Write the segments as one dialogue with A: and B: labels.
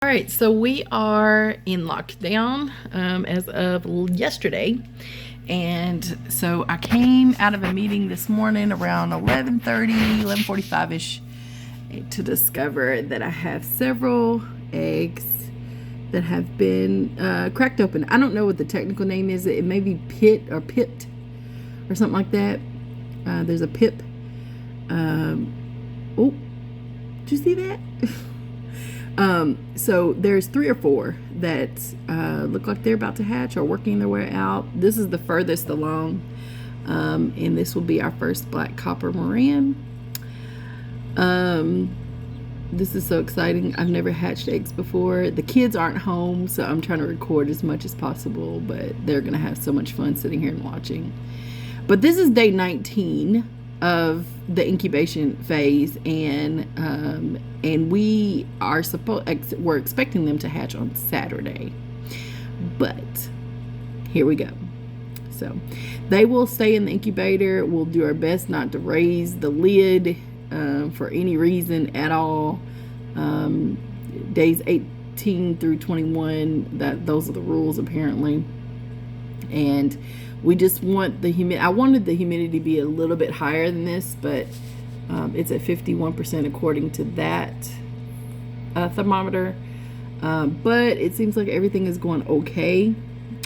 A: All right, so we are in lockdown as of yesterday. And so I came out of a meeting this morning around 11:30, 11:45-ish to discover that I have several eggs that have been cracked open. I don't know what the technical name is. It may be pipped or something like that. There's a pip. Oh, did you see that? So there's 3 or 4 that look like they're about to hatch or working their way out. This is the furthest along, and this will be our first black copper Moran. This is so exciting. I've never hatched eggs before. The kids aren't home, so I'm trying to record as much as possible, but they're going to have so much fun sitting here and watching. But this is day 19 of the incubation phase, and we're expecting them to hatch on Saturday, but here we go. So they will stay in the incubator. We'll do our best not to raise the lid for any reason at all. Days 18 through 21, those are the rules apparently. And we just want I wanted the humidity to be a little bit higher than this, but it's at 51% according to that thermometer. But it seems like everything is going okay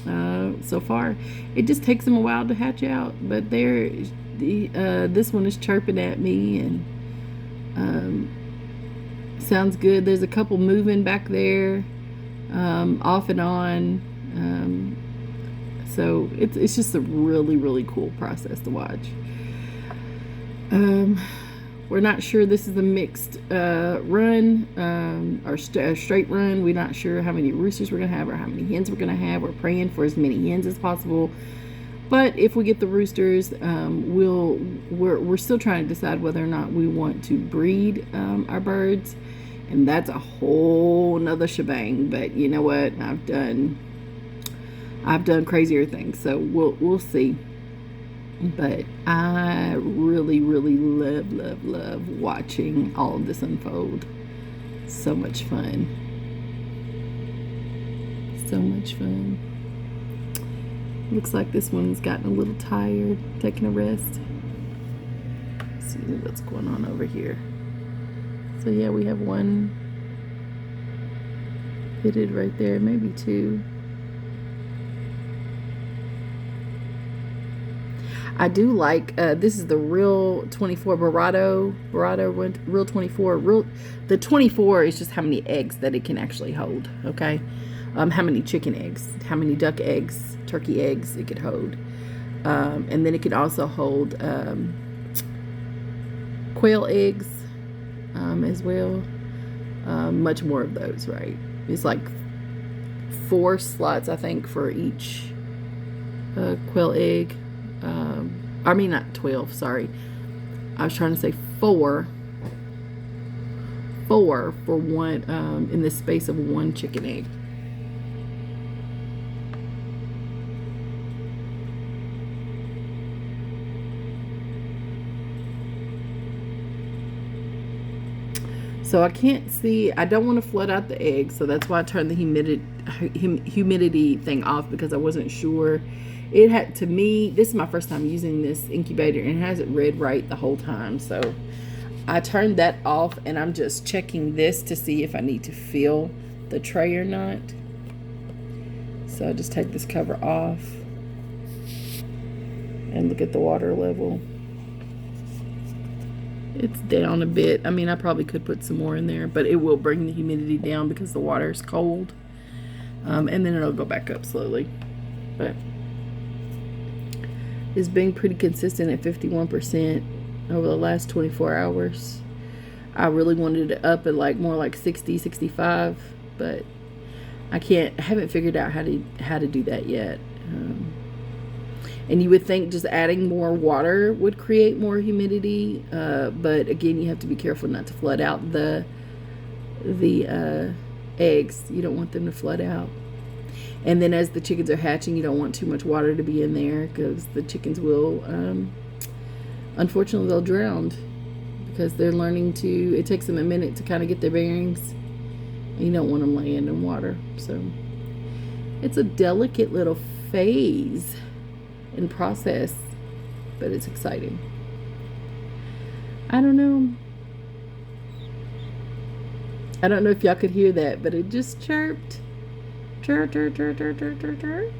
A: so far. It just takes them a while to hatch out, but this one is chirping at me and sounds good. There's a couple moving back there, off and on. So it's just a really, really cool process to watch. We're not sure this is a mixed run or straight run. We're not sure how many roosters we're going to have or how many hens we're going to have. We're praying for as many hens as possible. But if we get the roosters, we're still trying to decide whether or not we want to breed our birds. And that's a whole nother shebang. But you know what? I've done crazier things, so we'll see. But I really, really love watching all of this unfold. So much fun. So much fun. Looks like this one's gotten a little tired, taking a rest. Let's see what's going on over here. So yeah, we have one pitted right there, maybe 2. I do like, this is the Real 24 Barado Real 24. The 24 is just how many eggs that it can actually hold, okay? How many chicken eggs, how many duck eggs, turkey eggs it could hold. And then it could also hold quail eggs as well. Much more of those, right? It's like 4 slots, I think, for each quail egg. I mean, not 12, sorry. I was trying to say 4 for one, in the space of 1 chicken egg. So I can't see, I don't want to flood out the eggs, so that's why I turned the humidity thing off, because I wasn't sure. It had, to me, this is my first time using this incubator, and it hasn't read right the whole time. So I turned that off, and I'm just checking this to see if I need to fill the tray or not. So I just take this cover off and look at the water level. It's down a bit. I mean, I probably could put some more in there, but it will bring the humidity down because the water is cold. And then it'll go back up slowly. But it's been pretty consistent at 51% over the last 24 hours. I really wanted it up at more like 60, 65, but I haven't figured out how to do that yet. And you would think just adding more water would create more humidity, but again, you have to be careful not to flood out the eggs. You don't want them to flood out. And then as the chickens are hatching, you don't want too much water to be in there, because the chickens will, unfortunately, they'll drown, because they're learning to, it takes them a minute to kind of get their bearings You don't want them laying in water. So it's a delicate little phase and process, but it's exciting. I don't know. I don't know if y'all could hear that, but it just chirped. Chirp, chirp, chirp, chirp, chirp, chirp, chirp.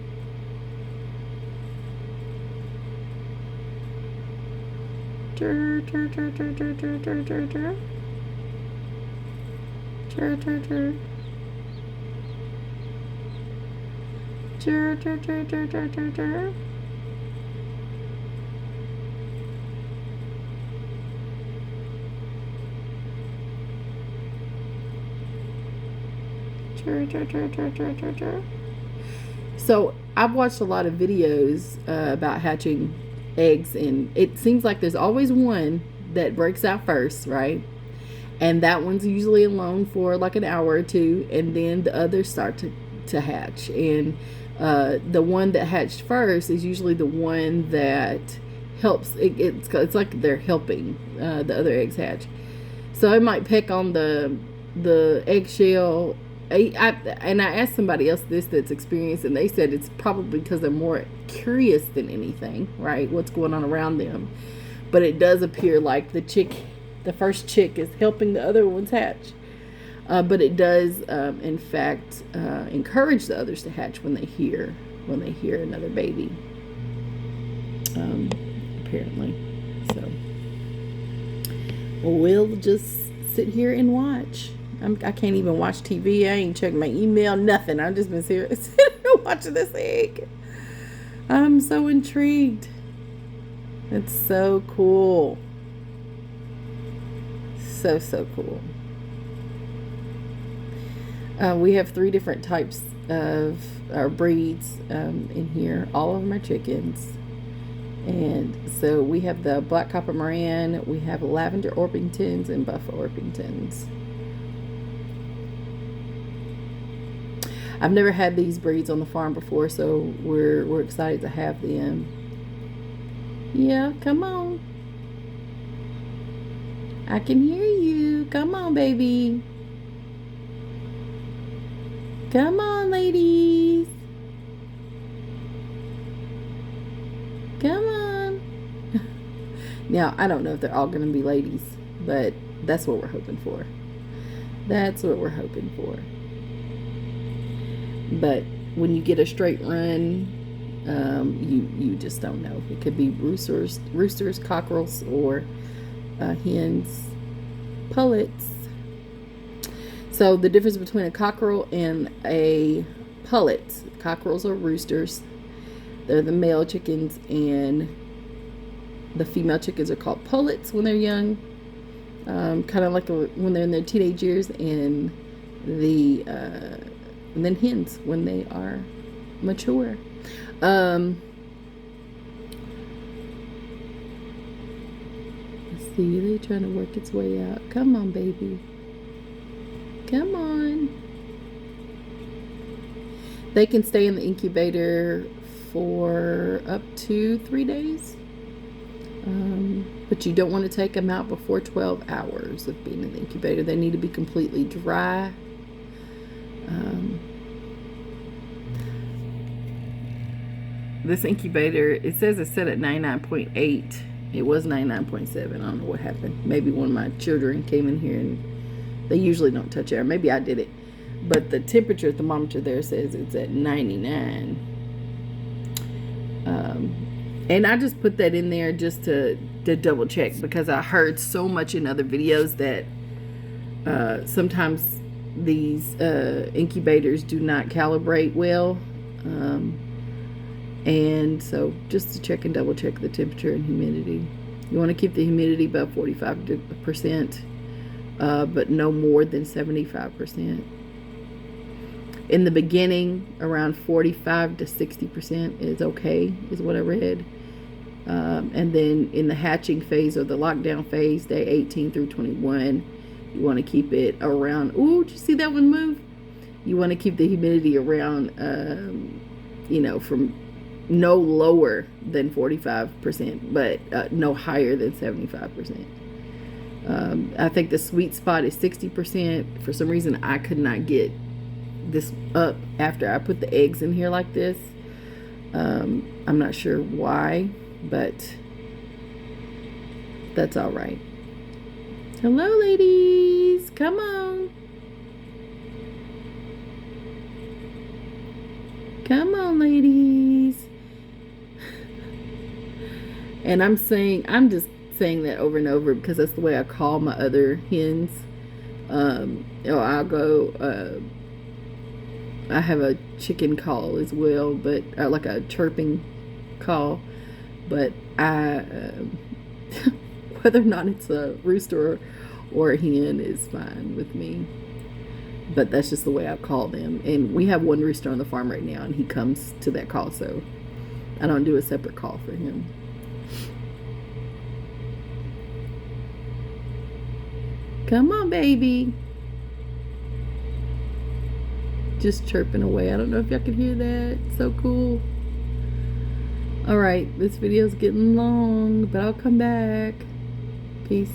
A: Chirp, chirp, chirp, chirp, chirp, chirp, chirp, chirp, chirp. Chirp, chirp, chirp. Chirp, chirp, chirp, chirp, chirp, chirp, chirp. So I've watched a lot of videos about hatching eggs, and it seems like there's always one that breaks out first, right? And that one's usually alone for like an hour or two, and then the others start to hatch. And the one that hatched first is usually the one that helps. It's like they're helping the other eggs hatch. So it might peck on the eggshell. And I asked somebody else this that's experienced, and they said it's probably because they're more curious than anything, right? What's going on around them. But it does appear like the first chick is helping the other ones hatch. But it does, in fact, encourage the others to hatch when they hear another baby. Apparently. So we'll just sit here and watch. I can't even watch TV. I ain't checked my email, nothing. I've just been sitting watching this egg. I'm so intrigued. It's so cool. So cool. We have 3 different types of our breeds in here. All of them are chickens. And so we have the Black Copper Marans, we have Lavender Orpingtons, and Buff Orpingtons. I've never had these breeds on the farm before, so we're excited to have them. Yeah, come on. I can hear you. Come on, baby. Come on, ladies. Come on. Now, I don't know if they're all going to be ladies, but that's what we're hoping for. That's what we're hoping for. But when you get a straight run, you just don't know. It could be roosters, cockerels, or hens, pullets. So the difference between a cockerel and a pullet: cockerels are roosters. They're the male chickens, and the female chickens are called pullets when they're young, kind of like when they're in their teenage years, and then hens when they are mature. Let's see, they're trying to work its way out. Come on, baby. Come on. They can stay in the incubator for up to 3 days. But you don't want to take them out before 12 hours of being in the incubator. They need to be completely dry. This incubator, it says it's set at 99.8. It was 99.7. I don't know what happened. Maybe one of my children came in here, and they usually don't touch air. Maybe I did it. But the temperature thermometer there says it's at 99. And I just put that in there just to double check, because I heard so much in other videos that sometimes these incubators do not calibrate well. And so just to check and double check the temperature and humidity. You want to keep the humidity about 45%, but no more than 75%. In the beginning, around 45 to 60% is okay, is what I read. And then in the hatching phase or the lockdown phase, day 18 through 21, you want to keep it around, ooh, did you see that one move? You want to keep the humidity around, from no lower than 45%, but no higher than 75%. I think the sweet spot is 60%. For some reason, I could not get this up after I put the eggs in here like this. I'm not sure why, but that's all right. Hello, ladies. Come on. Come on, ladies. And I'm just saying that over and over because that's the way I call my other hens. I'll go, I have a chicken call as well, but like a chirping call, but whether or not it's a rooster or a hen is fine with me. But that's just the way I call them. And we have one rooster on the farm right now, and he comes to that call, so I don't do a separate call for him. Come on, baby. Just chirping away. I don't know if y'all can hear that. It's so cool. All right, this video's getting long, but I'll come back. Peace.